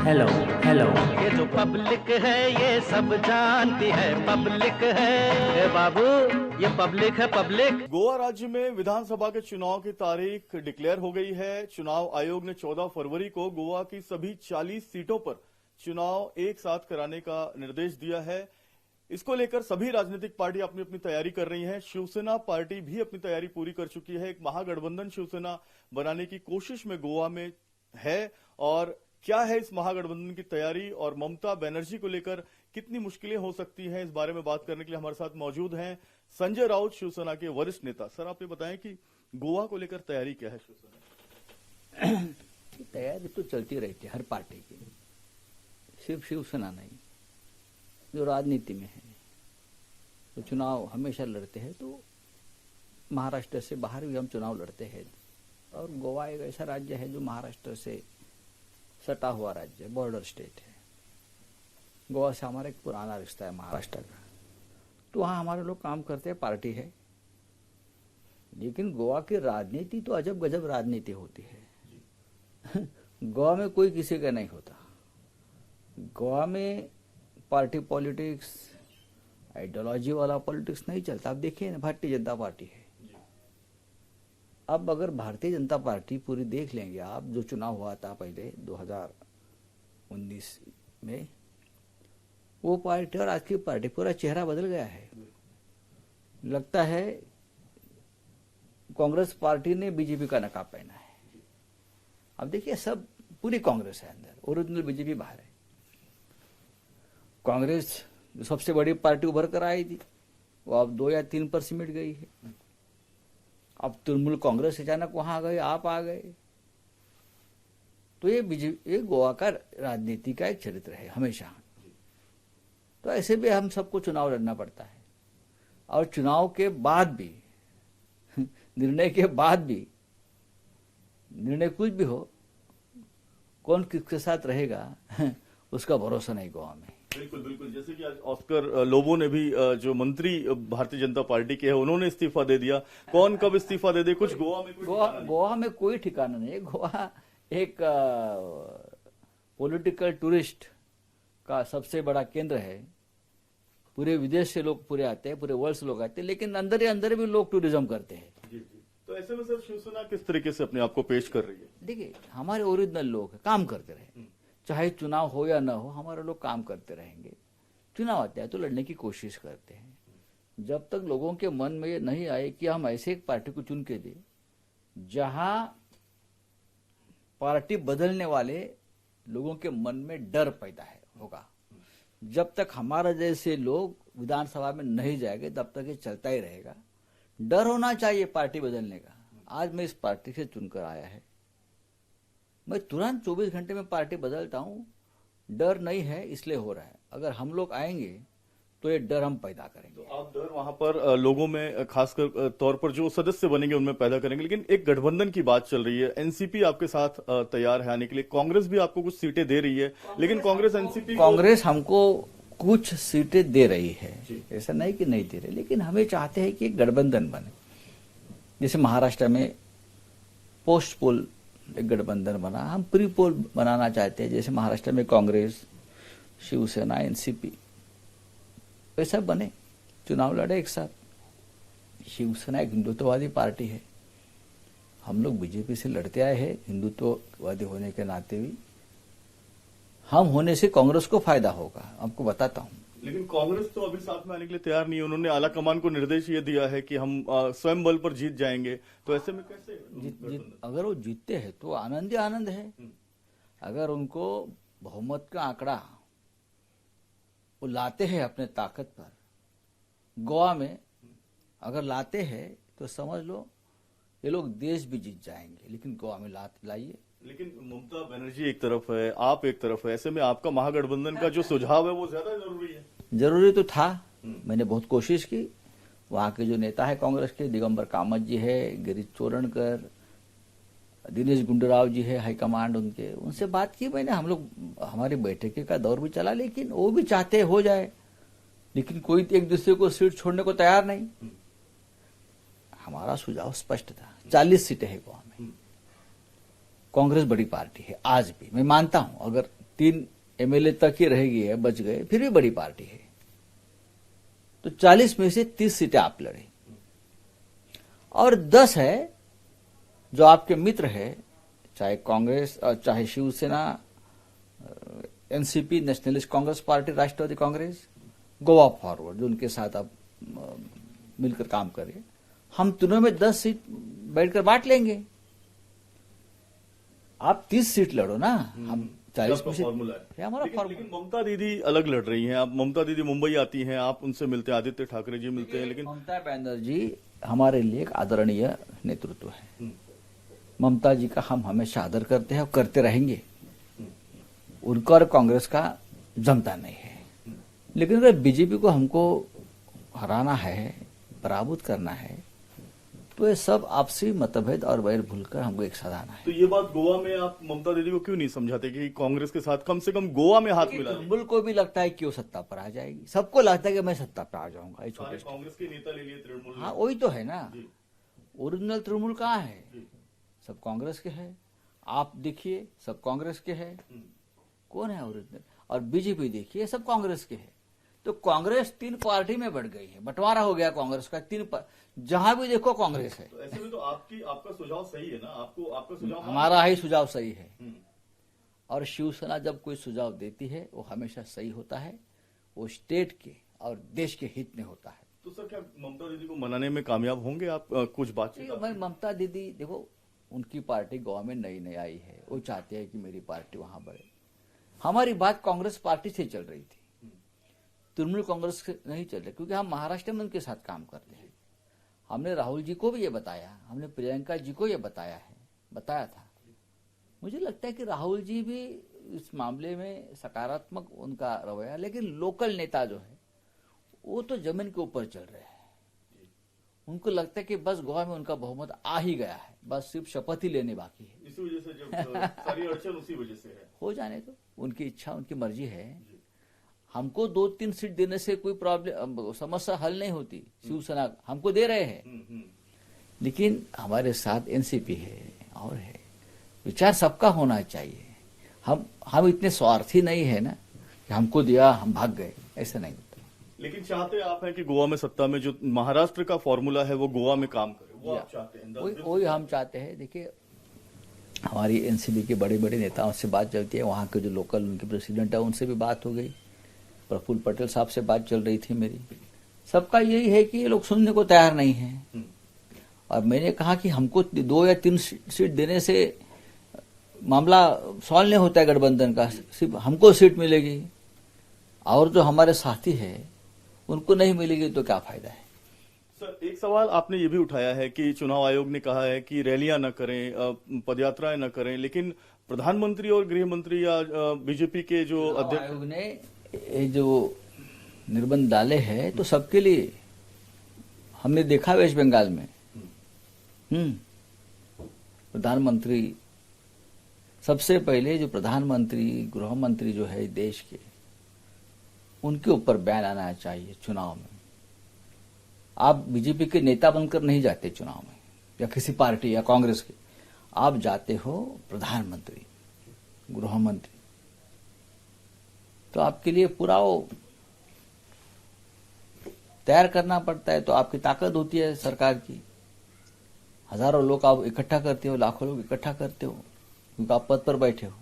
Hello hello. ये जो public है ये सब जानती है, पब्लिक है बाबू, ये पब्लिक है पब्लिक। गोवा राज्य में विधानसभा के चुनाव की तारीख डिक्लेयर हो गई है। चुनाव आयोग ने 14 फरवरी को गोवा की सभी 40 सीटों पर चुनाव एक साथ कराने का निर्देश दिया है। इसको लेकर सभी राजनीतिक पार्टी अपनी अपनी तैयारी कर रही हैं। शिवसेना पार्टी भी अपनी तैयारी पूरी कर चुकी है। एक महागठबंधन शिवसेना बनाने की कोशिश में गोवा में है। और क्या है इस महागठबंधन की तैयारी और ममता बनर्जी को लेकर कितनी मुश्किलें हो सकती हैं, इस बारे में बात करने के लिए हमारे साथ मौजूद हैं संजय राउत, शिवसेना के वरिष्ठ नेता। सर, आप ये बताएं कि गोवा को लेकर तैयारी क्या है शिवसेना? तैयारी तो चलती रहती है हर पार्टी की, सिर्फ शिवसेना नहीं। जो राजनीति में है तो चुनाव हमेशा लड़ते हैं, तो महाराष्ट्र से बाहर भी हम चुनाव लड़ते हैं। और गोवा एक ऐसा राज्य है जो महाराष्ट्र से सटा हुआ राज्य है, बॉर्डर स्टेट है। गोवा से हमारा एक पुराना रिश्ता है महाराष्ट्र का, तो वहाँ हमारे लोग काम करते हैं, पार्टी है। लेकिन गोवा की राजनीति तो अजब गजब राजनीति होती है। गोवा में कोई किसी का नहीं होता। गोवा में पार्टी पॉलिटिक्स, आइडियोलॉजी वाला पॉलिटिक्स नहीं चलता। आप देखिए ना, भारतीय जनता पार्टी है। अब अगर भारतीय जनता पार्टी पूरी देख लेंगे आप, जो चुनाव हुआ था पहले 2019 में, वो पार्टी और आज की पार्टी पूरा चेहरा बदल गया है। लगता है कांग्रेस पार्टी ने बीजेपी का नकाब पहना है। अब देखिए, सब पूरी कांग्रेस है अंदर, ओरिजिनल बीजेपी बाहर है। कांग्रेस जो सबसे बड़ी पार्टी उभर कर आई थी, वो अब 2 या 3 पर सिमट गई है। अब तृणमूल कांग्रेस अचानक वहां आ गए, आप आ गए। तो ये गोवा का राजनीति का एक चरित्र है हमेशा। तो ऐसे भी हम सबको चुनाव लड़ना पड़ता है। और चुनाव के बाद भी, निर्णय के बाद भी, निर्णय कुछ भी हो, कौन किसके साथ रहेगा उसका भरोसा नहीं गोवा में। बिल्कुल बिल्कुल। जैसे कि आज ऑस्कर लोबो ने भी, जो मंत्री भारतीय जनता पार्टी के हैं, उन्होंने इस्तीफा दे दिया। कौन कब इस्तीफा दे दे, कुछ गोवा में कोई ठिकाना नहीं है। गोवा एक पॉलिटिकल टूरिस्ट का सबसे बड़ा केंद्र है। पूरे विदेश से लोग पूरे आते हैं, पूरे वर्ल्ड से लोग आते हैं, लेकिन अंदर ही अंदर भी लोग टूरिज्म करते हैं। जी जी। तो ऐसे में सर, शिवसेना किस तरीके से अपने आप को पेश कर रही है? देखिए, हमारे ओरिजिनल लोग काम करते रहे, चाहे चुनाव हो या ना हो, हमारे लोग काम करते रहेंगे। चुनाव आता है तो लड़ने की कोशिश करते हैं। जब तक लोगों के मन में ये नहीं आए कि हम ऐसे एक पार्टी को चुन के दें जहां पार्टी बदलने वाले लोगों के मन में डर पैदा होगा, जब तक हमारा जैसे लोग विधानसभा में नहीं जाएंगे, तब तक ये चलता ही रहेगा। डर होना चाहिए पार्टी बदलने का। आज मैं इस पार्टी से चुनकर आया है, मैं तुरंत 24 घंटे में पार्टी बदलता हूं। डर नहीं है, इसलिए हो रहा है। अगर हम लोग आएंगे तो ये डर हम पैदा करेंगे। तो आप डर वहां पर लोगों में, खासकर तौर पर जो सदस्य बनेंगे उनमें पैदा करेंगे। लेकिन एक गठबंधन की बात चल रही है, एनसीपी आपके साथ तैयार है आने के लिए। कांग्रेस भी आपको कुछ सीटें दे रही है, लेकिन कांग्रेस हमको कुछ सीटें दे रही है, ऐसा नहीं कि नहीं दे रही। लेकिन हमें चाहते हैं कि एक गठबंधन बने। जैसे महाराष्ट्र में पोस्ट पोल एक गठबंधन बना, हम प्री पोल बनाना चाहते हैं। जैसे महाराष्ट्र में कांग्रेस, शिवसेना, एनसीपी वैसा बने, चुनाव लड़े एक साथ। शिवसेना एक हिंदुत्ववादी पार्टी है। हम लोग बीजेपी से लड़ते आए हैं, हिंदुत्ववादी होने के नाते भी। हम होने से कांग्रेस को फायदा होगा, आपको बताता हूं। लेकिन कांग्रेस तो अभी साथ में आने के लिए तैयार नहीं है। उन्होंने आला कमान को निर्देश ये दिया है कि हम स्वयं बल पर जीत जाएंगे। तो ऐसे में कैसे अगर वो जीतते हैं तो आनंद ही आनंद है। अगर उनको बहुमत का आंकड़ा वो लाते हैं अपने ताकत पर, गोवा में अगर लाते हैं तो समझ लो ये लोग देश भी जीत जाएंगे। लेकिन गोवा में लाइए। लेकिन ममता बनर्जी एक तरफ है, आप एक तरफ है। ऐसे में आपका महागठबंधन का जो सुझाव है वो ज्यादा जरूरी है। जरूरी तो था। मैंने बहुत कोशिश की। वहां के जो नेता है कांग्रेस के, दिगंबर कामत जी है, गिरीश चोरणकर, दिनेश गुंडूराव जी है हाईकमांड उनके, उनसे बात की मैंने। हम लोग, हमारी बैठक का दौर भी चला, लेकिन वो भी चाहते हो जाए, लेकिन कोई एक दूसरे को सीट छोड़ने को तैयार नहीं। हमारा सुझाव स्पष्ट था, 40 सीटें है गोवा में। कांग्रेस बड़ी पार्टी है आज भी, मैं मानता हूं। अगर 3 एमएलए तक ही रहेगी है, बच गए, फिर भी बड़ी पार्टी है। तो 40 में से 30 सीटें आप लड़े और 10 है जो आपके मित्र है, चाहे कांग्रेस और चाहे शिवसेना, एनसीपी नेशनलिस्ट कांग्रेस पार्टी, राष्ट्रवादी कांग्रेस, गोवा फॉरवर्ड, जो उनके साथ आप मिलकर काम करें। हम तीनों में 10 सीट बैठकर बांट लेंगे। आप 30 सीट लड़ो ना, हम 40 में से। फॉर्मूला है हमारा लेकिन ममता दीदी अलग लड़ रही हैं। आप ममता दीदी मुंबई आती हैं, आप उनसे मिलते हैं, आदित्य ठाकरे जी मिलते हैं, लेकिन ममता बनर्जी हमारे लिए एक आदरणीय नेतृत्व है। ममता जी का हम हमेशा आदर करते हैं और करते रहेंगे। उनका और कांग्रेस का जमता नहीं है, लेकिन अगर बीजेपी को हमको हराना है, पराभूत करना है, तो ये सब आपसी मतभेद और वैर भूलकर हमको एक साथ आना है। तो ये बात गोवा में आप ममता दीदी को क्यों नहीं समझाते कि कांग्रेस के साथ कम से कम गोवा में हाथ मिला लें? तृणमूल को भी लगता है क्यों सत्ता पर आ जाएगी, सबको लगता है कि मैं सत्ता पर आ जाऊंगा। ये छोटे कांग्रेस के नेता ले लिए तृणमूल ने। हाँ, वही तो है ना। ओरिजिनल तृणमूल कहाँ है? सब कांग्रेस के है। आप देखिए, सब कांग्रेस के है। कौन है ओरिजिनल? और बीजेपी देखिए, सब कांग्रेस के है। तो कांग्रेस 3 पार्टी में बढ़ गई है, बंटवारा हो गया कांग्रेस का। जहां भी देखो कांग्रेस है। तो ऐसे में तो आपका सुझाव सही है ना? आपका सुझाव हमारा ही सुझाव सही है। और शिवसेना जब कोई सुझाव देती है वो हमेशा सही होता है, वो स्टेट के और देश के हित में होता है। तो सर, क्या ममता दीदी को मनाने में कामयाब होंगे आप? कुछ बातचीत मैं ममता दीदी, देखो, उनकी पार्टी गोवा में नई आई है, वो चाहते हैं कि मेरी पार्टी वहां बढ़े। हमारी बात कांग्रेस पार्टी से चल रही थी, तृणमूल कांग्रेस से नहीं चल रही, क्योंकि हम महाराष्ट्र में उनके साथ काम करते हैं। हमने राहुल जी को भी ये बताया, हमने प्रियंका जी को ये बताया था। मुझे लगता है कि राहुल जी भी इस मामले में सकारात्मक उनका रवैया, लेकिन लोकल नेता जो है वो तो जमीन के ऊपर चल रहे हैं। उनको लगता है कि बस गोवा में उनका बहुमत आ ही गया है, बस सिर्फ शपथ ही लेने बाकी है। इसी वजह से जब सारी अड़चन उसी वजह से है। हो जाने तो उनकी इच्छा, उनकी मर्जी है। हमको 2-3 सीट देने से कोई प्रॉब्लम, समस्या हल नहीं होती। शिवसेना हमको दे रहे हैं, लेकिन हमारे साथ एनसीपी है और है। विचार सबका होना चाहिए। हम इतने स्वार्थी नहीं है ना कि हमको दिया हम भाग गए, ऐसा नहीं होता। लेकिन चाहते आप हैं कि गोवा में सत्ता में जो महाराष्ट्र का फॉर्मूला है वो गोवा में काम करे, वो आप चाहते हैं? वही हम चाहते हैं। देखिए, हमारी एनसीपी के बड़े बड़े नेताओं से बात चलती है, वहाँ के जो लोकल उनके प्रेसिडेंट है उनसे भी बात हो गई, प्रफुल्ल पटेल साहब से बात चल रही थी मेरी। सबका यही है कि ये लोग सुनने को तैयार नहीं है। और मैंने कहा कि हमको 2 या 3 सीट देने से मामला सॉल्व नहीं होता है गठबंधन का, सिर्फ हमको सीट मिलेगी और जो हमारे साथी है उनको नहीं मिलेगी तो क्या फायदा है। सर, एक सवाल आपने ये भी उठाया है कि चुनाव आयोग ने कहा है कि रैलियां न करें, पदयात्राएं न करें, लेकिन प्रधानमंत्री और गृह मंत्री या बीजेपी के जो अध्यक्ष आयोग ने ये जो निर्बंध डाले हैं तो सबके लिए, हमने देखा वेस्ट बंगाल में प्रधानमंत्री, सबसे पहले जो प्रधानमंत्री गृह मंत्री जो है देश के, उनके ऊपर बैन आना चाहिए चुनाव में। आप बीजेपी के नेता बनकर नहीं जाते चुनाव में, या किसी पार्टी या कांग्रेस के, आप जाते हो प्रधानमंत्री गृह मंत्री, तो आपके लिए पूरा वो तैयार करना पड़ता है। तो आपकी ताकत होती है सरकार की, हजारों लोग आप इकट्ठा करते हो, लाखों लोग इकट्ठा करते हो, क्योंकि आप पद पर बैठे हो।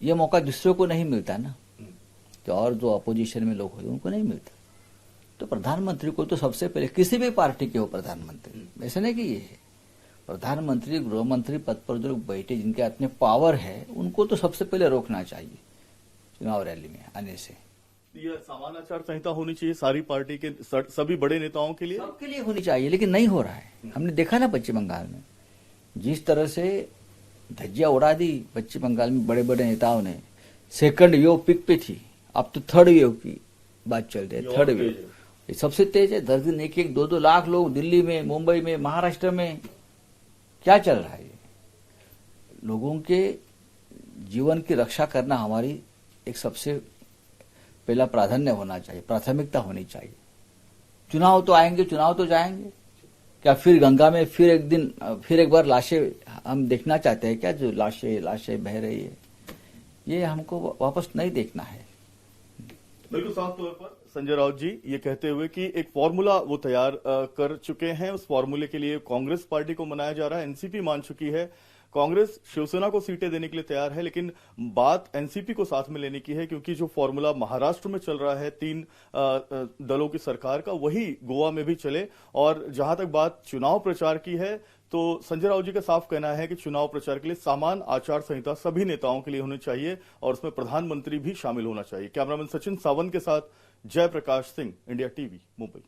ये मौका दूसरों को नहीं मिलता ना, जो और जो अपोजिशन में लोग होते उनको नहीं मिलता। तो प्रधानमंत्री को तो सबसे पहले, किसी भी पार्टी के हो प्रधानमंत्री, ऐसे नहीं कि ये है, प्रधानमंत्री गृह मंत्री पद पर जो लोग बैठे, जिनके हाथ में पावर है, उनको तो सबसे पहले रोकना चाहिए चुनाव रैली में आने से। ये सामान्य आचार संहिता होनी चाहिए सारी पार्टी के, सभी बड़े नेताओं के लिए, सबके लिए होनी चाहिए, लेकिन नहीं हो रहा है। हमने देखा ना पश्चिम बंगाल में, जिस तरह से धज्जियां उड़ा दी पश्चिम बंगाल में बड़े बड़े नेताओं ने। सेकंड वेव पिक पे थी, अब तो थर्ड वेव की बात चल रही है। थर्ड वेव ये सबसे तेज है। 10 दिन 1-1, 2-2 लाख लोग दिल्ली में, मुंबई में, महाराष्ट्र में, क्या चल रहा है? लोगों के जीवन की रक्षा करना हमारी एक सबसे पहला प्राधान्य होना चाहिए, प्राथमिकता होनी चाहिए। चुनाव तो आएंगे, चुनाव तो जाएंगे, क्या फिर गंगा में फिर एक बार लाशें हम देखना चाहते हैं क्या? जो लाशें बह रही है, ये हमको वापस नहीं देखना है। बिल्कुल साफ तौर पर संजय राउत जी ये कहते हुए कि एक फॉर्मूला वो तैयार कर चुके हैं, उस फॉर्मूले के लिए कांग्रेस पार्टी को मनाया जा रहा है, एनसीपी मान चुकी है, कांग्रेस शिवसेना को सीटें देने के लिए तैयार है, लेकिन बात एनसीपी को साथ में लेने की है क्योंकि जो फॉर्मूला महाराष्ट्र में चल रहा है 3 दलों की सरकार का, वही गोवा में भी चले। और जहां तक बात चुनाव प्रचार की है तो संजय राउत जी का साफ कहना है कि चुनाव प्रचार के लिए समान आचार संहिता सभी नेताओं के लिए होनी चाहिए और उसमें प्रधानमंत्री भी शामिल होना चाहिए। कैमरामैन सचिन सावंत के साथ जयप्रकाश सिंह, इंडिया टीवी, मुंबई।